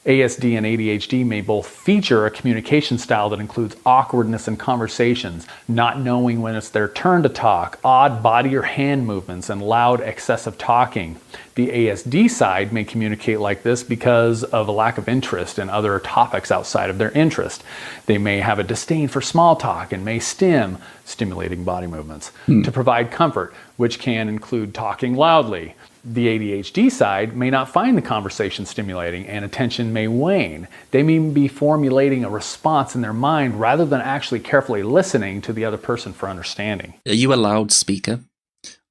ASD and ADHD may both feature a communication style that includes awkwardness in conversations, not knowing when it's their turn to talk, odd body or hand movements, and loud, excessive talking. The ASD side may communicate like this because of a lack of interest in other topics outside of their interest. They may have a disdain for small talk and may stimulating body movements, to provide comfort, which can include talking loudly. The ADHD side may not find the conversation stimulating and attention may wane. They may be formulating a response in their mind rather than actually carefully listening to the other person for understanding. Are you a loudspeaker?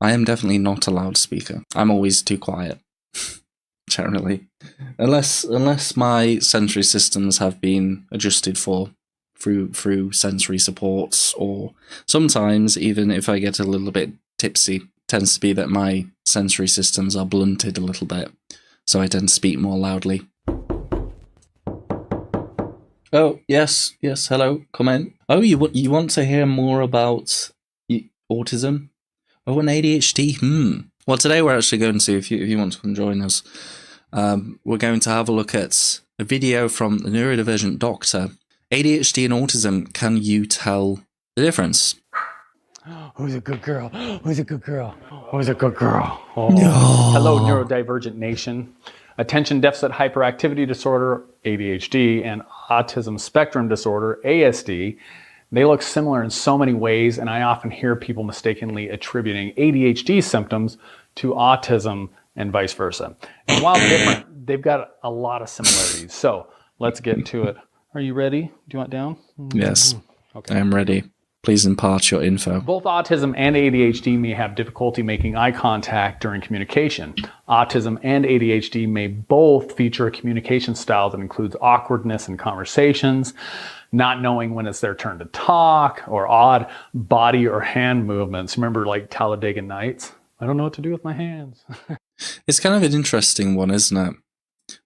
I am definitely not a loudspeaker. I'm always too quiet, generally. Unless my sensory systems have been adjusted for through sensory supports, or sometimes even if I get a little bit tipsy, tends to be that my sensory systems are blunted a little bit, so I tend to speak more loudly. Oh, yes, hello, come in. Oh, you want to hear more about autism? Oh, and ADHD? Well, today we're actually going to, if you want to come join us, we're going to have a look at a video from the Neurodivergent Doctor. ADHD and autism, can you tell the difference? Who's a good girl? Who's a good girl? Who's a good girl? Oh. No. Hello, Neurodivergent Nation. Attention Deficit Hyperactivity Disorder, ADHD, and Autism Spectrum Disorder, ASD, they look similar in so many ways, and I often hear people mistakenly attributing ADHD symptoms to autism and vice versa. And while different, they've got a lot of similarities. So let's get to it. Are you ready? Do you want down? Yes, okay. I am ready. Please impart your info. Both autism and ADHD may have difficulty making eye contact during communication. Autism and ADHD may both feature a communication style that includes awkwardness in conversations, not knowing when it's their turn to talk, or odd body or hand movements. Remember, like Talladega Nights? I don't know what to do with my hands. It's kind of an interesting one, isn't it?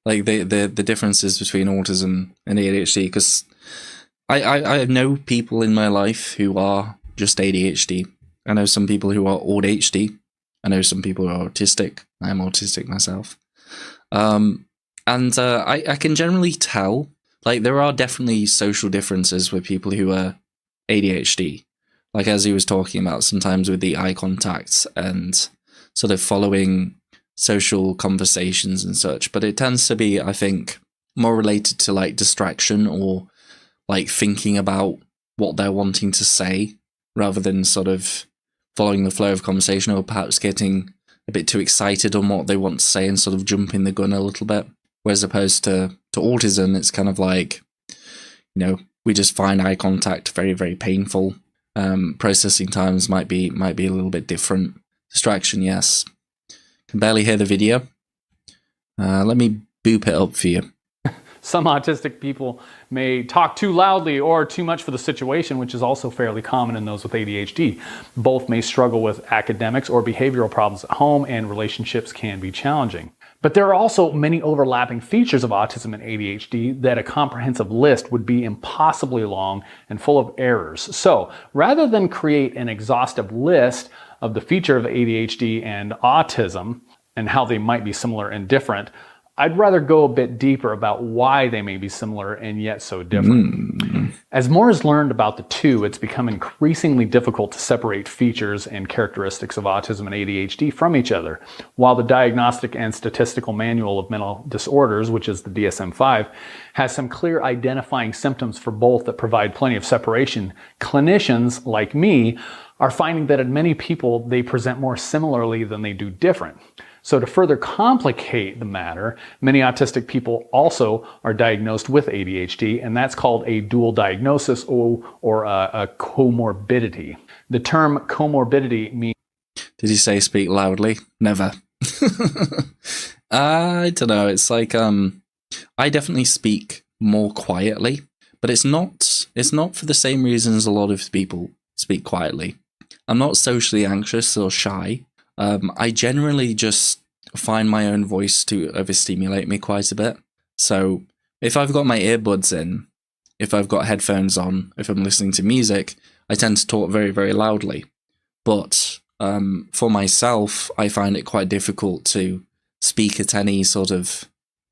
Like the differences between autism and ADHD, because I know people in my life who are just ADHD. I know some people who are ADHD. I know some people who are autistic. I am autistic myself. I can generally tell, like, there are definitely social differences with people who are ADHD. Like, as he was talking about, sometimes with the eye contact and sort of following social conversations and such. But it tends to be, I think, more related to, like, distraction or like thinking about what they're wanting to say rather than sort of following the flow of conversation, or perhaps getting a bit too excited on what they want to say and sort of jumping the gun a little bit. Whereas opposed to autism, it's kind of like, you know, we just find eye contact very, very painful. Processing times might be a little bit different. Distraction, yes. Can barely hear the video. Let me boop it up for you. Some autistic people may talk too loudly or too much for the situation, which is also fairly common in those with ADHD. Both may struggle with academics or behavioral problems at home, and relationships can be challenging. But there are also many overlapping features of autism and ADHD that a comprehensive list would be impossibly long and full of errors. So rather than create an exhaustive list of the feature of ADHD and autism and how they might be similar and different, I'd rather go a bit deeper about why they may be similar and yet so different. As more is learned about the two, it's become increasingly difficult to separate features and characteristics of autism and ADHD from each other. While the Diagnostic and Statistical Manual of Mental Disorders, which is the DSM-5, has some clear identifying symptoms for both that provide plenty of separation, clinicians like me are finding that in many people they present more similarly than they do different. So to further complicate the matter, many autistic people also are diagnosed with ADHD, and that's called a dual diagnosis or a comorbidity. The term comorbidity means... Did he say speak loudly? Never. I don't know. It's like I definitely speak more quietly, but it's not for the same reasons a lot of people speak quietly. I'm not socially anxious or shy. I generally just find my own voice to overstimulate me quite a bit. So if I've got my earbuds in, if I've got headphones on, if I'm listening to music, I tend to talk very, very loudly. But for myself, I find it quite difficult to speak at any sort of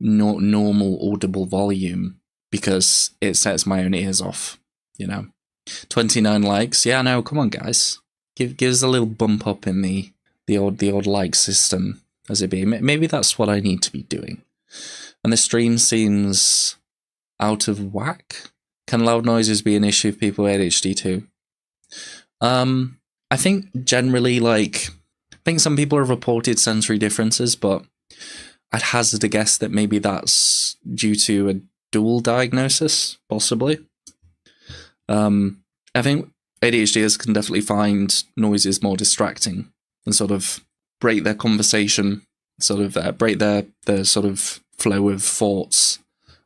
normal audible volume because it sets my own ears off, 29 likes. Yeah, no, come on, guys. Give us a little bump up in the old like system, as it be. Maybe that's what I need to be doing. And the stream seems out of whack. Can loud noises be an issue for people with ADHD too? I think generally, I think some people have reported sensory differences, but I'd hazard a guess that maybe that's due to a dual diagnosis, possibly. I think ADHDers can definitely find noises more distracting and sort of break their conversation, sort of break their sort of flow of thoughts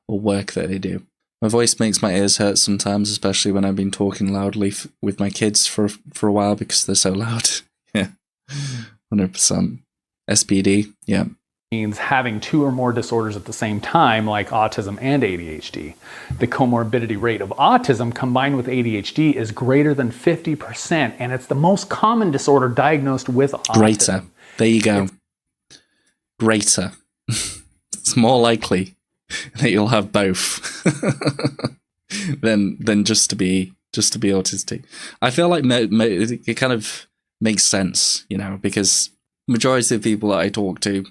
or work that they do. My voice makes my ears hurt sometimes, especially when I've been talking loudly with my kids for a while because they're so loud. Yeah, 100%. SPD, yeah. Means having two or more disorders at the same time, like autism and ADHD. The comorbidity rate of autism combined with ADHD is greater than 50%, and it's the most common disorder diagnosed with autism. Greater. There you go. Greater. It's more likely that you'll have both than just to be autistic. I feel like it kind of makes sense, because majority of people that I talk to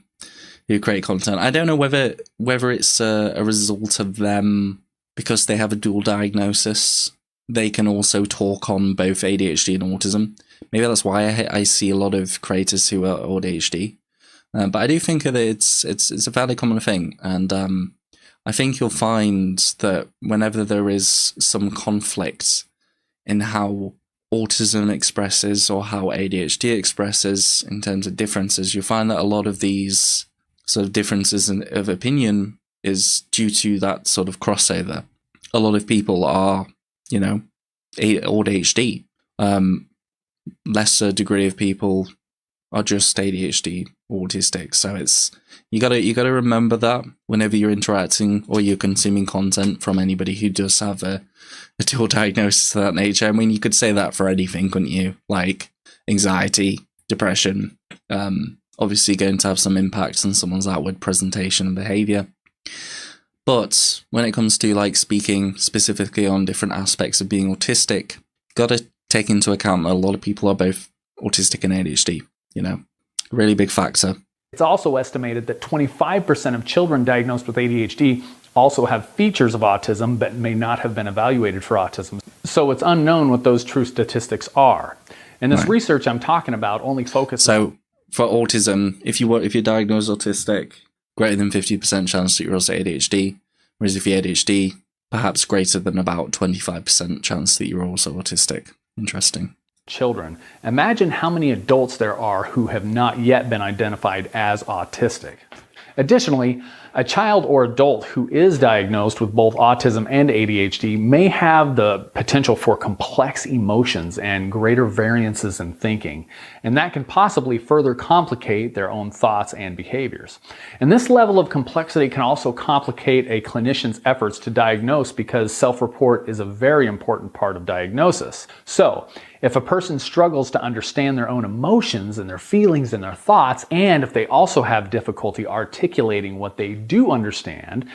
who create content, I don't know whether it's a result of them because they have a dual diagnosis. They can also talk on both ADHD and autism. Maybe that's why I see a lot of creators who are ADHD. But I do think that it's a fairly common thing, and I think you'll find that whenever there is some conflict in how autism expresses or how ADHD expresses in terms of differences, you'll find that a lot of these sort of differences of opinion is due to that sort of crossover. A lot of people are, ADHD. Lesser degree of people are just ADHD or autistic. So you gotta remember that whenever you're interacting or you're consuming content from anybody who does have a dual diagnosis of that nature. I mean, you could say that for anything, couldn't you? Like anxiety, depression, obviously going to have some impact on someone's outward presentation and behavior. But when it comes to speaking specifically on different aspects of being autistic, got to take into account that a lot of people are both autistic and ADHD, a really big factor. It's also estimated that 25% of children diagnosed with ADHD also have features of autism but may not have been evaluated for autism. So it's unknown what those true statistics are. And this research I'm talking about only focuses on... For autism, if you're diagnosed autistic, greater than 50% chance that you're also ADHD, whereas if you're ADHD, perhaps greater than about 25% chance that you're also autistic. Interesting. Children. Imagine how many adults there are who have not yet been identified as autistic. Additionally, a child or adult who is diagnosed with both autism and ADHD may have the potential for complex emotions and greater variances in thinking, and that can possibly further complicate their own thoughts and behaviors. And this level of complexity can also complicate a clinician's efforts to diagnose because self-report is a very important part of diagnosis. So, if a person struggles to understand their own emotions and their feelings and their thoughts, and if they also have difficulty articulating what they do understand,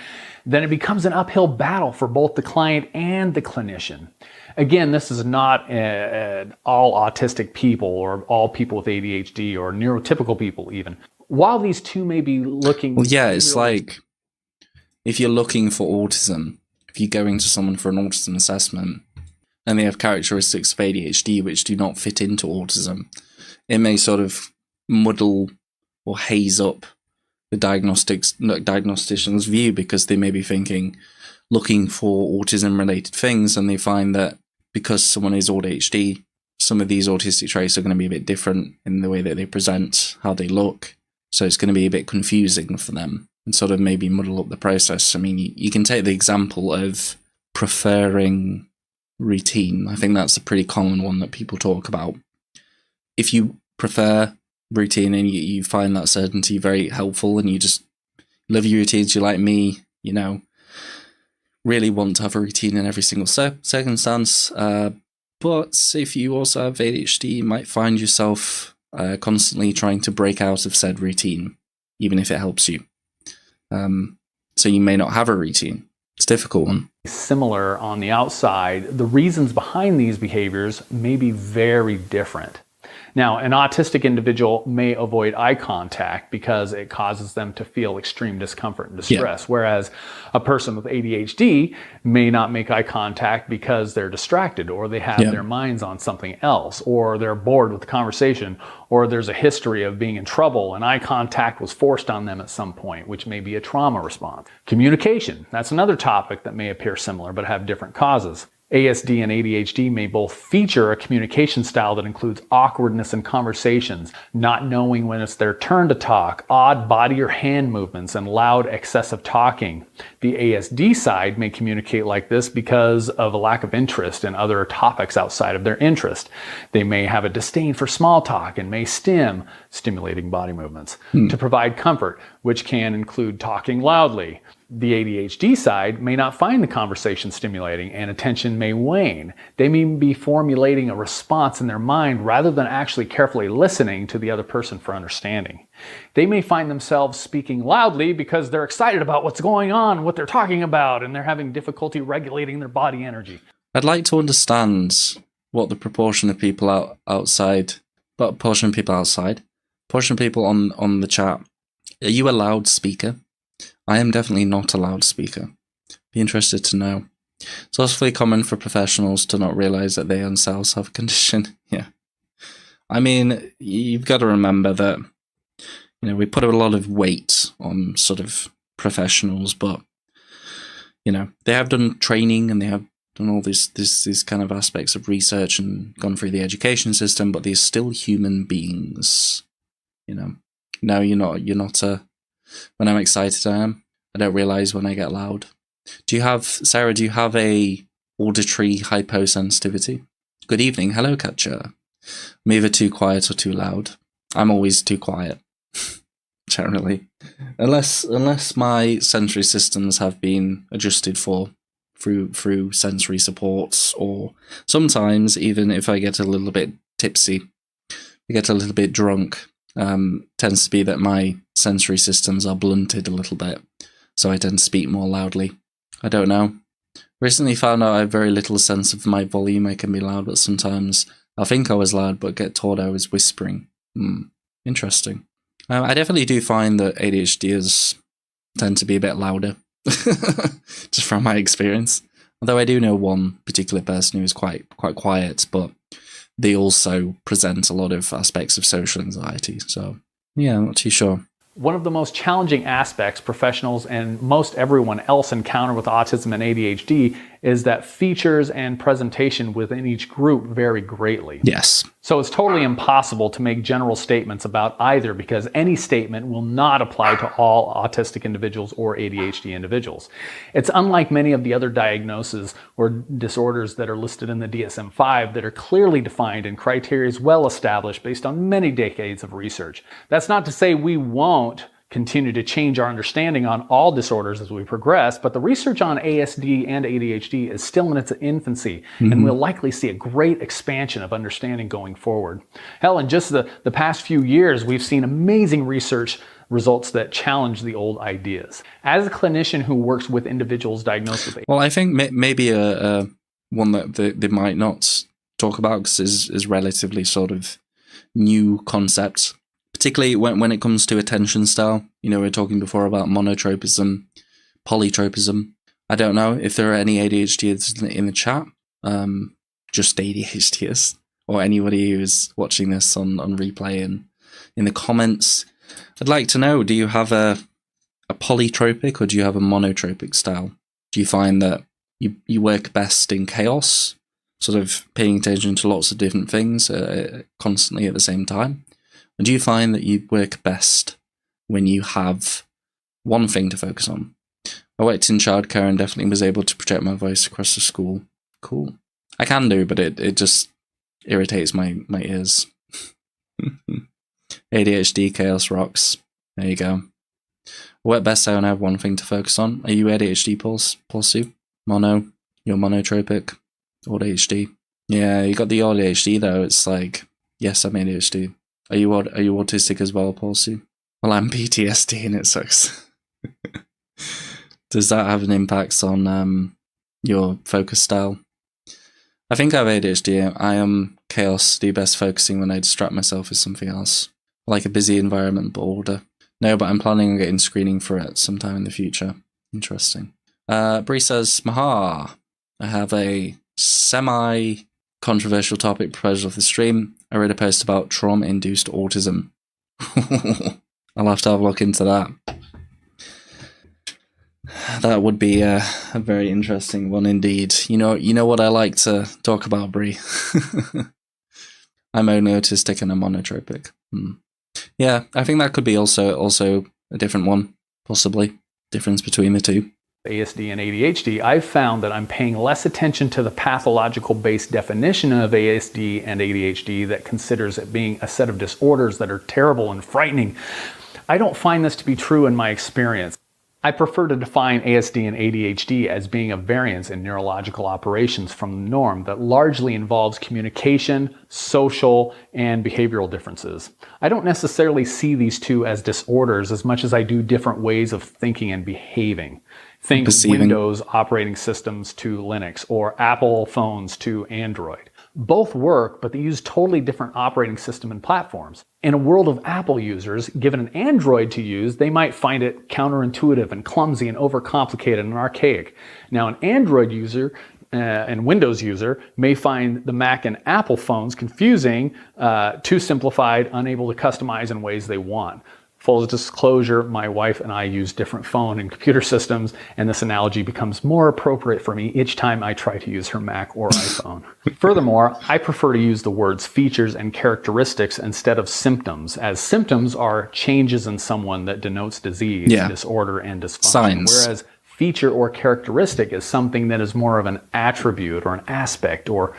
then it becomes an uphill battle for both the client and the clinician. Again, this is not all autistic people or all people with ADHD or neurotypical people even. While these two may be looking... Well, yeah, it's like if you're looking for autism, if you're going to someone for an autism assessment, and they have characteristics of ADHD which do not fit into autism, it may sort of muddle or haze up the diagnostician's view because they may be looking for autism-related things, and they find that because someone is ADHD, some of these autistic traits are going to be a bit different in the way that they present, how they look, so it's going to be a bit confusing for them and sort of maybe muddle up the process. I mean, you can take the example of preferring routine. I think that's a pretty common one that people talk about. If you prefer routine and you find that certainty very helpful and you just love your routines, you're like me, really want to have a routine in every single circumstance. But if you also have ADHD, you might find yourself constantly trying to break out of said routine, even if it helps you. So you may not have a routine. It's a difficult one. Similar on the outside, the reasons behind these behaviors may be very different. Now, an autistic individual may avoid eye contact because it causes them to feel extreme discomfort and distress, whereas a person with ADHD may not make eye contact because they're distracted, or they have their minds on something else, or they're bored with the conversation, or there's a history of being in trouble and eye contact was forced on them at some point, which may be a trauma response. Communication, that's another topic that may appear similar but have different causes. ASD and ADHD may both feature a communication style that includes awkwardness in conversations, not knowing when it's their turn to talk, odd body or hand movements, and loud, excessive talking. The ASD side may communicate like this because of a lack of interest in other topics outside of their interest. They may have a disdain for small talk and may stimulating body movements, to provide comfort, which can include talking loudly. The ADHD side may not find the conversation stimulating and attention may wane. They may be formulating a response in their mind rather than actually carefully listening to the other person for understanding. They may find themselves speaking loudly because they're excited about what's going on, what they're talking about, and they're having difficulty regulating their body energy. I'd like to understand what the proportion of people outside portion of people on the chat. Are you a loudspeaker? I am definitely not a loudspeaker. Be interested to know. It's also very common for professionals to not realize that they themselves have a condition. Yeah. I mean, you've got to remember that, we put a lot of weight on sort of professionals, but, they have done training and they have done all these kind of aspects of research and gone through the education system, but they're still human beings. No, you're not when I'm excited, I am. I don't realize when I get loud. Sarah, do you have a auditory hyposensitivity? Good evening. Hello, Katja. I'm either too quiet or too loud. I'm always too quiet, generally. Unless my sensory systems have been adjusted for through sensory supports, or sometimes even if I get a little bit tipsy, I get a little bit drunk, tends to be that my sensory systems are blunted a little bit, so I tend to speak more loudly. I don't know. Recently found out I have very little sense of my volume. I can be loud, but sometimes I think I was loud, but get told I was whispering. Interesting. I definitely do find that ADHDers tend to be a bit louder, just from my experience. Although I do know one particular person who is quite quiet, but they also present a lot of aspects of social anxiety. So, yeah, I'm not too sure. One of the most challenging aspects professionals and most everyone else encounter with autism and ADHD is that features and presentation within each group vary greatly. Yes. So it's totally impossible to make general statements about either, because any statement will not apply to all autistic individuals or ADHD individuals. It's unlike many of the other diagnoses or disorders that are listed in the DSM-5 that are clearly defined and criteria well established based on many decades of research. That's not to say we won't continue to change our understanding on all disorders as we progress, but the research on ASD and ADHD is still in its infancy, and we'll likely see a great expansion of understanding going forward. Hell, in just the past few years, we've seen amazing research results that challenge the old ideas. As a clinician who works with individuals diagnosed with ADHD... Well, I think maybe one that they might not talk about because is relatively sort of new concept, particularly when it comes to attention style. We were talking before about monotropism, polytropism. I don't know if there are any ADHDers in the chat, just ADHDers, or anybody who's watching this on replay and in the comments. I'd like to know, do you have a polytropic or do you have a monotropic style? Do you find that you work best in chaos, sort of paying attention to lots of different things constantly at the same time? Or do you find that you work best when you have one thing to focus on? I worked in childcare and definitely was able to project my voice across the school. Cool. I can do, but it just irritates my ears. ADHD chaos rocks. There you go. I work best when I have one thing to focus on. Are you ADHD, Paul Sue? Mono? You're monotropic? ADHD? Yeah, you got the ADHD though. It's like, yes, I'm ADHD. Are you autistic as well, Paul Sue? Well, I'm PTSD and it sucks. Does that have an impact on your focus style? I think I have ADHD. I am chaos, do best focusing when I distract myself with something else. I like a busy environment but order. No, but I'm planning on getting screening for it sometime in the future. Interesting. Bree says, Maha, I have a semi-controversial topic proposal for the stream. I read a post about trauma-induced autism. I'll have to have a look into that. That would be a very interesting one indeed. You know what I like to talk about, Bree. I'm only autistic and I'm monotropic. Yeah, I think that could be also a different one, possibly. Difference between the two. ASD and ADHD, I've found that I'm paying less attention to the pathological-based definition of ASD and ADHD that considers it being a set of disorders that are terrible and frightening. I don't find this to be true in my experience. I prefer to define ASD and ADHD as being a variance in neurological operations from the norm that largely involves communication, social, and behavioral differences. I don't necessarily see these two as disorders as much as I do different ways of thinking and behaving. Think Windows operating systems to Linux or Apple phones to Android. Both work, but they use totally different operating system and platforms. In a world of Apple users, given an Android to use, they might find it counterintuitive and clumsy and overcomplicated and archaic. Now, an Android user and Windows user may find the Mac and Apple phones confusing, too simplified, unable to customize in ways they want. Full disclosure, my wife and I use different phone and computer systems, and this analogy becomes more appropriate for me each time I try to use her Mac or iPhone. Furthermore, I prefer to use the words features and characteristics instead of symptoms, as symptoms are changes in someone that denotes disease, disorder, and dysfunction. Signs. Whereas feature or characteristic is something that is more of an attribute or an aspect or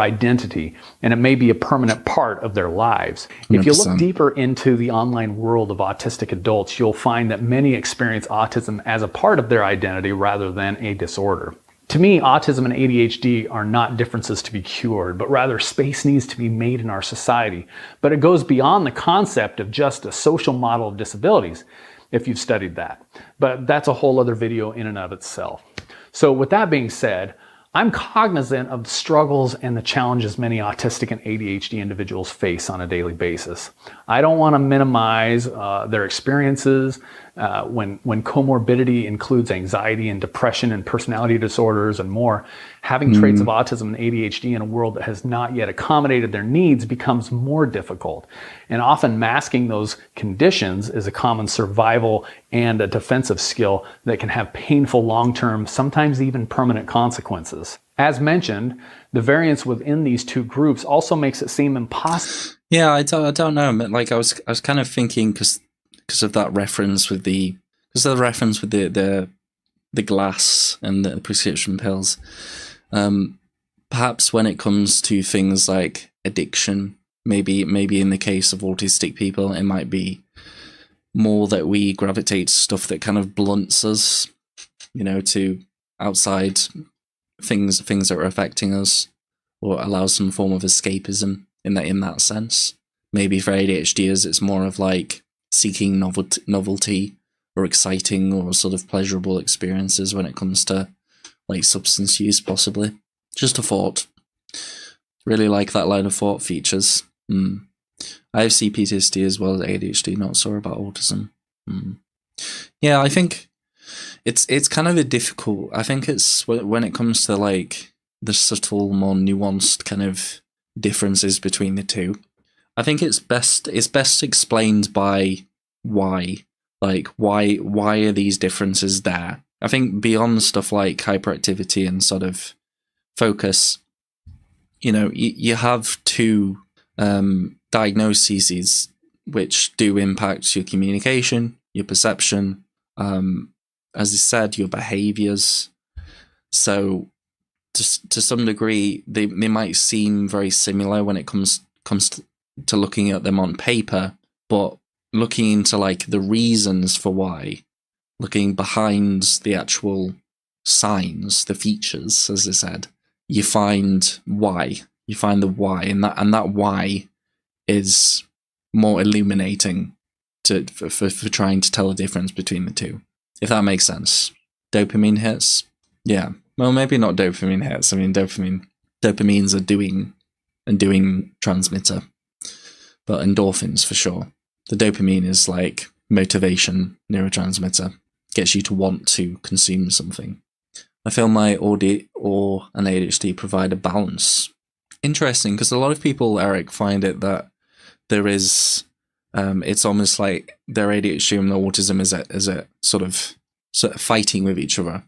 identity, and it may be a permanent part of their lives. 100%. If you look deeper into the online world of autistic adults, you'll find that many experience autism as a part of their identity rather than a disorder. To me, autism and ADHD are not differences to be cured, but rather space needs to be made in our society. But it goes beyond the concept of just a social model of disabilities, if you've studied that. But that's a whole other video in and of itself. So with that being said, I'm cognizant of the struggles and the challenges many autistic and ADHD individuals face on a daily basis. I don't want to minimize their experiences when comorbidity includes anxiety and depression and personality disorders and more. Having traits of autism and ADHD in a world that has not yet accommodated their needs becomes more difficult. And often masking those conditions is a common survival and a defensive skill that can have painful long-term, sometimes even permanent consequences. As mentioned, the variance within these two groups also makes it seem impossible. Yeah, I don't know. Like I was kind of thinking because of that reference with the glass and the prescription pills. Perhaps when it comes to things like addiction, maybe in the case of autistic people, it might be more that we gravitate to stuff that kind of blunts us, to outside things that are affecting us, or allows some form of escapism in that sense. Maybe for ADHDers, it's more of like seeking novelty or exciting or sort of pleasurable experiences when it comes to like substance use, possibly. Just a thought. Really like that line of thought features. I have CPTSD as well as ADHD, not sure about autism. Yeah, I think it's kind of a difficult. I think it's when it comes to like the subtle, more nuanced kind of differences between the two. I think it's best explained by why. Like why are these differences there? I think beyond stuff like hyperactivity and sort of focus, you have two diagnoses which do impact your communication, your perception, as I said, your behaviors. So to some degree, they might seem very similar when it comes to looking at them on paper, but looking into like the reasons for why, looking behind the actual signs, the features, as I said, you find why. You find the why, and that why is more illuminating for trying to tell the difference between the two. If that makes sense. dopamine hits. Yeah. Well, maybe not dopamine hits. I mean, dopamine's a doing transmitter, but endorphins for sure. The dopamine is like motivation neurotransmitter, gets you to want to consume something. I feel my AD or an ADHD provide a balance. Interesting, because a lot of people, Eric, find it that there is, it's almost like their ADHD and their autism is a sort of fighting with each other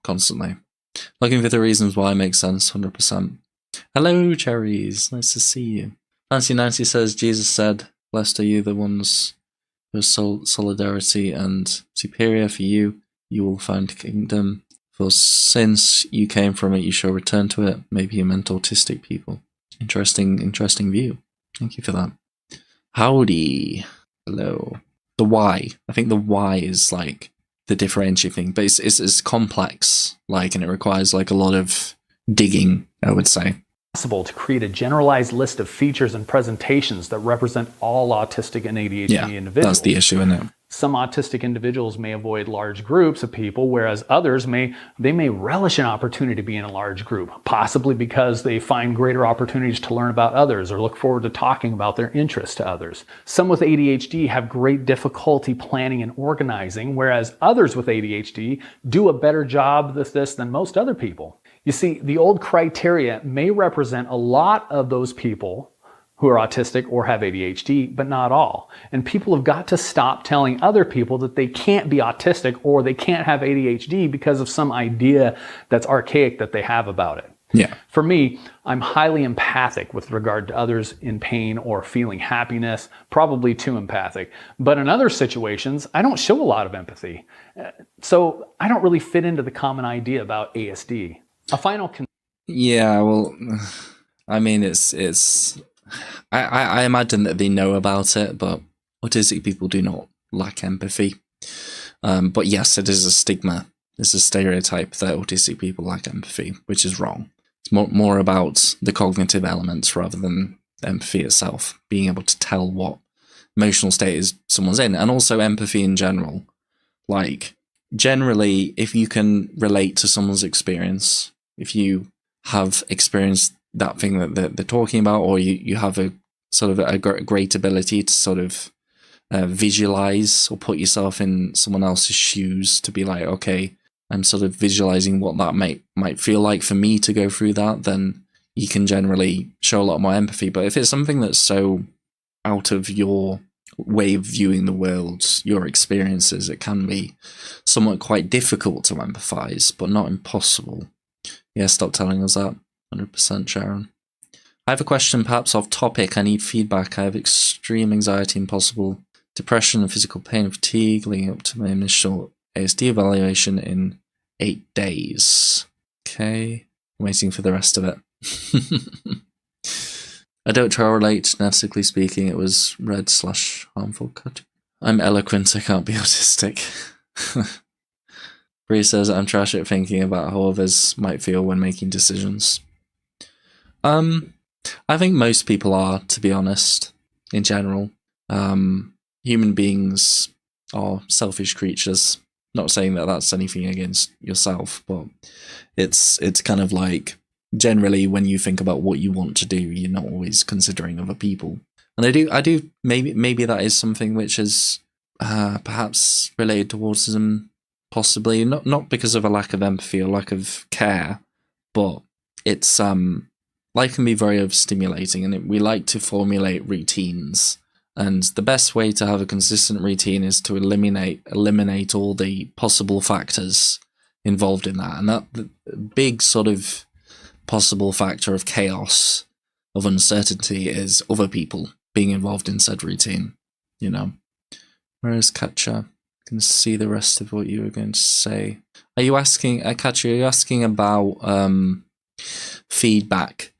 constantly. Looking for the reasons why makes sense, 100%. Hello, cherries. Nice to see you. Nancy says, Jesus said, blessed are you, the ones who are solidarity and superior. For you will find kingdom. For since you came from it, you shall return to it. Maybe you meant autistic people. Interesting view. Thank you for that. Howdy. Hello. The why. I think the why is like the differentiating thing, but it's complex, like, and it requires like a lot of digging, I would say. Possible to create a generalized list of features and presentations that represent all autistic and ADHD individuals. That's the issue, isn't it? Some autistic individuals may avoid large groups of people, whereas others may relish an opportunity to be in a large group, possibly because they find greater opportunities to learn about others or look forward to talking about their interests to others. Some with ADHD have great difficulty planning and organizing, whereas others with ADHD do a better job with this than most other people. You see, the old criteria may represent a lot of those people who are autistic or have ADHD, but not all. And people have got to stop telling other people that they can't be autistic or they can't have ADHD because of some idea that's archaic that they have about it. Yeah. For me, I'm highly empathic with regard to others in pain or feeling happiness, probably too empathic. But in other situations, I don't show a lot of empathy. So I don't really fit into the common idea about ASD. A final yeah, well, I mean, I imagine that they know about it, but autistic people do not lack empathy. But yes, it is a stigma. It's a stereotype that autistic people lack empathy, which is wrong. It's more about the cognitive elements rather than empathy itself, being able to tell what emotional state is someone's in, and also empathy in general. Like, generally, if you can relate to someone's experience, if you have experienced that thing that they're talking about, or you have a sort of a great ability to sort of visualize or put yourself in someone else's shoes, to be like, okay, I'm sort of visualizing what that might feel like for me to go through that, then you can generally show a lot more empathy. But if it's something that's so out of your way of viewing the world, your experiences, it can be somewhat quite difficult to empathize, but not impossible. Yeah, stop telling us that. 100%, Sharon. I have a question, perhaps off topic. I need feedback. I have extreme anxiety and possible depression and physical pain and fatigue leading up to my initial ASD evaluation in 8 days. Okay, I'm waiting for the rest of it. I don't try to relate, genetically speaking. It was red/harmful cut. I'm eloquent, I can't be autistic. Bree says, I'm trash at thinking about how others might feel when making decisions. I think most people are, to be honest, in general. Human beings are selfish creatures. Not saying that that's anything against yourself, but it's kind of like, generally when you think about what you want to do, you're not always considering other people. And I do maybe that is something which is perhaps related to autism, possibly not because of a lack of empathy or lack of care, but it's life can be very overstimulating, and we like to formulate routines. And the best way to have a consistent routine is to eliminate all the possible factors involved in that. And that the big sort of possible factor of chaos, of uncertainty, is other people being involved in said routine, you know. Where is Katja? I can see the rest of what you were going to say. Are you asking, Katja, are you asking about feedback?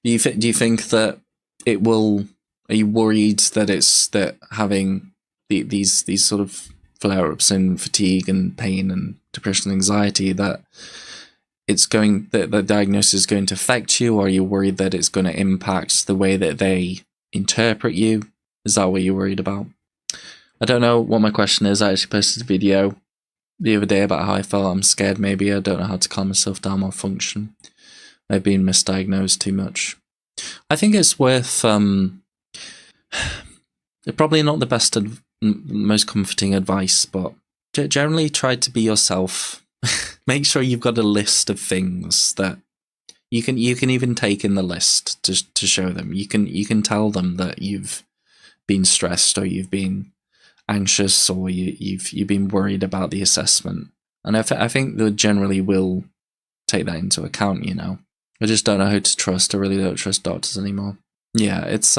Do you think that it will? Are you worried that it's that having these sort of flare-ups in fatigue and pain and depression and anxiety, that the diagnosis is going to affect you, or are you worried that it's going to impact the way that they interpret you? Is that what you're worried about? I don't know what my question is. I actually posted a video the other day about how I felt. I'm scared. Maybe I don't know how to calm myself down or function. I've been misdiagnosed too much. I think it's worth. Probably not the best, most comforting advice, but generally try to be yourself. Make sure you've got a list of things that you can even take in the list to show them. You can tell them that you've been stressed or you've been anxious or you've been worried about the assessment, and I think they generally will take that into account. I just don't know who to trust. I really don't trust doctors anymore. Yeah, it's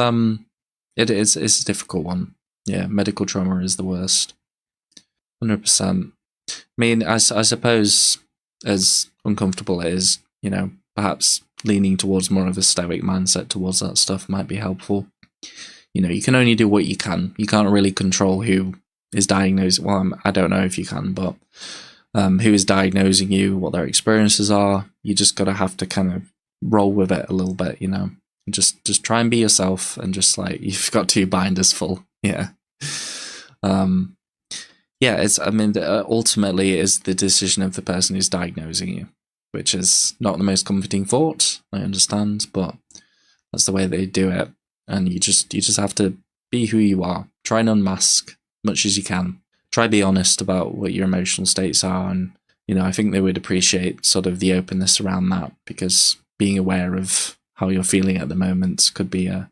it's a difficult one. Yeah, medical trauma is the worst. 100%. I mean, I suppose as uncomfortable it is, perhaps leaning towards more of a stoic mindset towards that stuff might be helpful. You can only do what you can. You can't really control who is diagnosed. Well, I don't know if you can, but who is diagnosing you, what their experiences are. You just have to kind of roll with it a little bit, Just try and be yourself, and just like you've got 2 binders full. Yeah. Ultimately it is the decision of the person who's diagnosing you, which is not the most comforting thought, I understand, but that's the way they do it. And you just have to be who you are. Try and unmask much as you can. Try to be honest about what your emotional states are, and I think they would appreciate sort of the openness around that, because being aware of how you're feeling at the moment could be a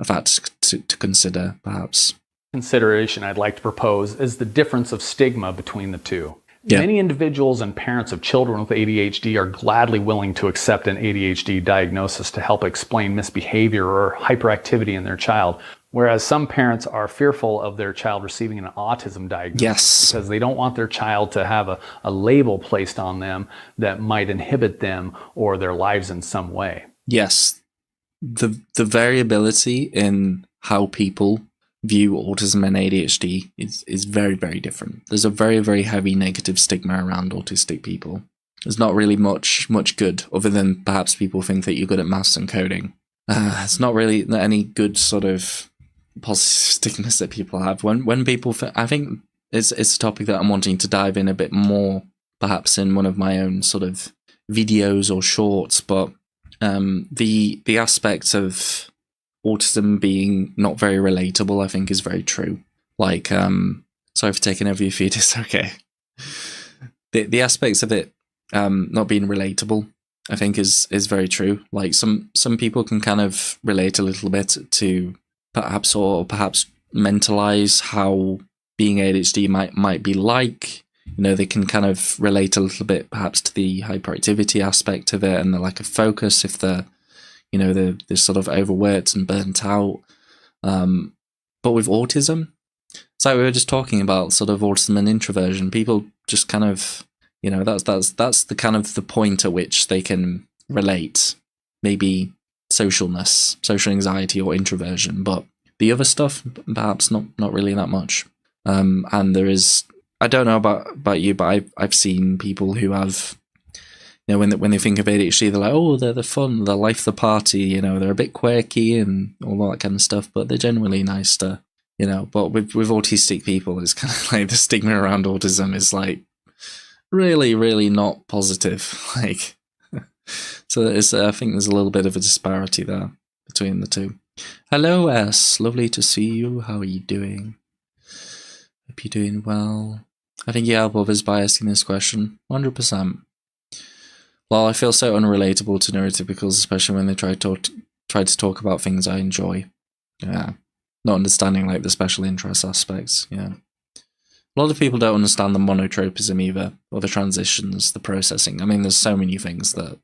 fact to consider, perhaps. Consideration I'd like to propose is the difference of stigma between the two. Yeah. Many individuals and parents of children with ADHD are gladly willing to accept an ADHD diagnosis to help explain misbehavior or hyperactivity in their child, whereas some parents are fearful of their child receiving an autism diagnosis. Yes. Because they don't want their child to have a label placed on them that might inhibit them or their lives in some way. Yes. The variability in how people view autism and ADHD is very, very different. There's a very, very heavy negative stigma around autistic people. There's not really much good, other than perhaps people think that you're good at maths and coding. It's not really any good sort of positive stigmas that people have. When people, I think it's a topic that I'm wanting to dive in a bit more, perhaps in one of my own sort of videos or shorts, but the aspect of autism being not very relatable, I think, is very true. Like, sorry for taking over your feed. It's okay. The aspects of it not being relatable, I think, is very true. Like some people can kind of relate a little bit to perhaps mentalize how being ADHD might be like. They can kind of relate a little bit perhaps to the hyperactivity aspect of it and the lack of focus if they're they're sort of overworked and burnt out. But with autism, it's like we were just talking about sort of autism and introversion. People just kind of, that's the kind of the point at which they can relate. Maybe socialness, social anxiety, or introversion, but the other stuff, perhaps not really that much. And there is, I don't know about you, but I've seen people who have, when they think of ADHD, they're like, oh, they're the fun, they're life of the party, they're a bit quirky and all that kind of stuff, but they're generally nice to, but with autistic people, it's kind of like the stigma around autism is like really, really not positive. Like, so I think there's a little bit of a disparity there between the two. Hello, S. Lovely to see you. How are you doing? Hope you're doing well. I think you help others by asking this question. 100%. Well, I feel so unrelatable to neurotypicals, especially when they try to talk about things I enjoy. Yeah. Not understanding like the special interest aspects. Yeah. A lot of people don't understand the monotropism either, or the transitions, the processing. I mean, there's so many things that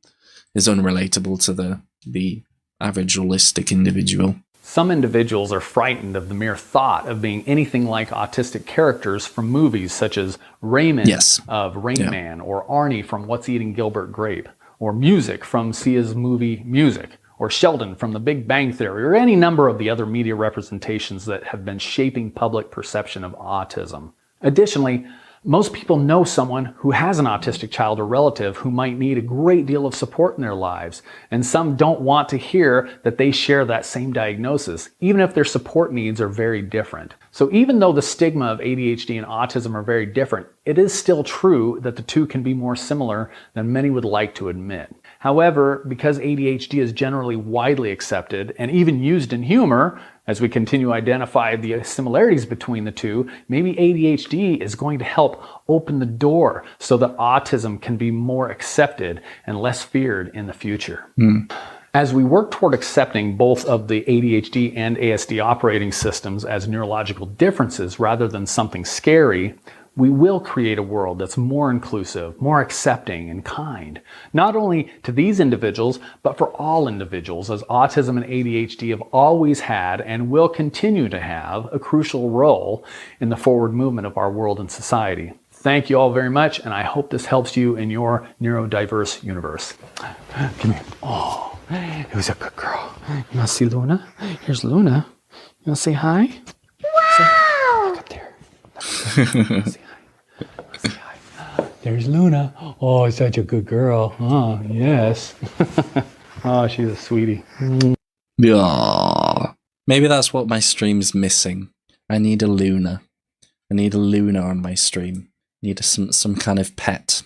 is unrelatable to the average holistic individual. Some individuals are frightened of the mere thought of being anything like autistic characters from movies such as Raymond of Rain Man, or Arnie from What's Eating Gilbert Grape, or music from Sia's movie Music, or Sheldon from The Big Bang Theory, or any number of the other media representations that have been shaping public perception of autism. Additionally, Most people know someone who has an autistic child or relative who might need a great deal of support in their lives, and some don't want to hear that they share that same diagnosis, even if their support needs are very different. So even though the stigma of ADHD and autism are very different, it is still true that the two can be more similar than many would like to admit. However, because ADHD is generally widely accepted and even used in humor, as we continue to identify the similarities between the two, maybe ADHD is going to help open the door so that autism can be more accepted and less feared in the future. As we work toward accepting both of the ADHD and ASD operating systems as neurological differences rather than something scary, we will create a world that's more inclusive, more accepting, and kind, not only to these individuals, but for all individuals, as autism and ADHD have always had and will continue to have a crucial role in the forward movement of our world and society. Thank you all very much, and I hope this helps you in your neurodiverse universe. Come here. Oh, who's a good girl? You want to see Luna? Here's Luna. You want to say hi? Wow! Look up there. Say hi. Say hi. There's Luna. Oh, such a good girl. Oh, yes. Oh, she's a sweetie. Yeah. Maybe that's what my stream's missing. I need a Luna. I need a Luna on my stream. I need some kind of pet.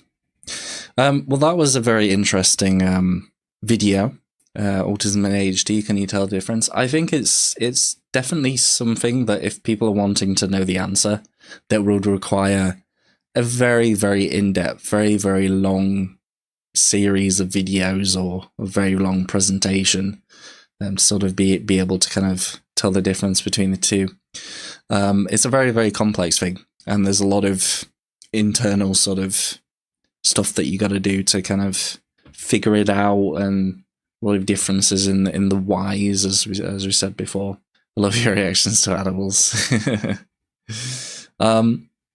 Well, that was a very interesting video. Autism and ADHD, can you tell the difference? I think it's definitely something that if people are wanting to know the answer, that would require a very, very in-depth, very, very long series of videos or a very long presentation, to sort of be able to kind of tell the difference between the two. It's a very, very complex thing, and there's a lot of internal sort of stuff that you got to do to kind of figure it out, and a lot of differences in the whys, as we said before. I love your reactions to animals.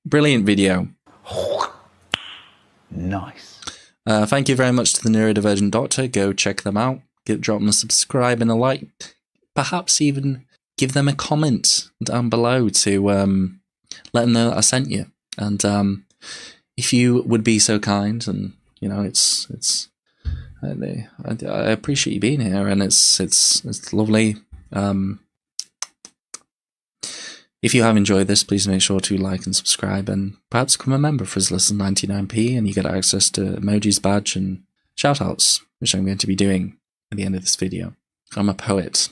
Brilliant video. Nice. Thank you very much to the Neurodivergent Doctor. Go check them out. Drop them a subscribe and a like. Perhaps even give them a comment down below to let them know that I sent you. And if you would be so kind, and you know, I appreciate you being here, and it's lovely. If you have enjoyed this, please make sure to like and subscribe, and perhaps become a member for as little as 99p, and you get access to emojis, badge, and shoutouts, which I'm going to be doing at the end of this video. I'm a poet.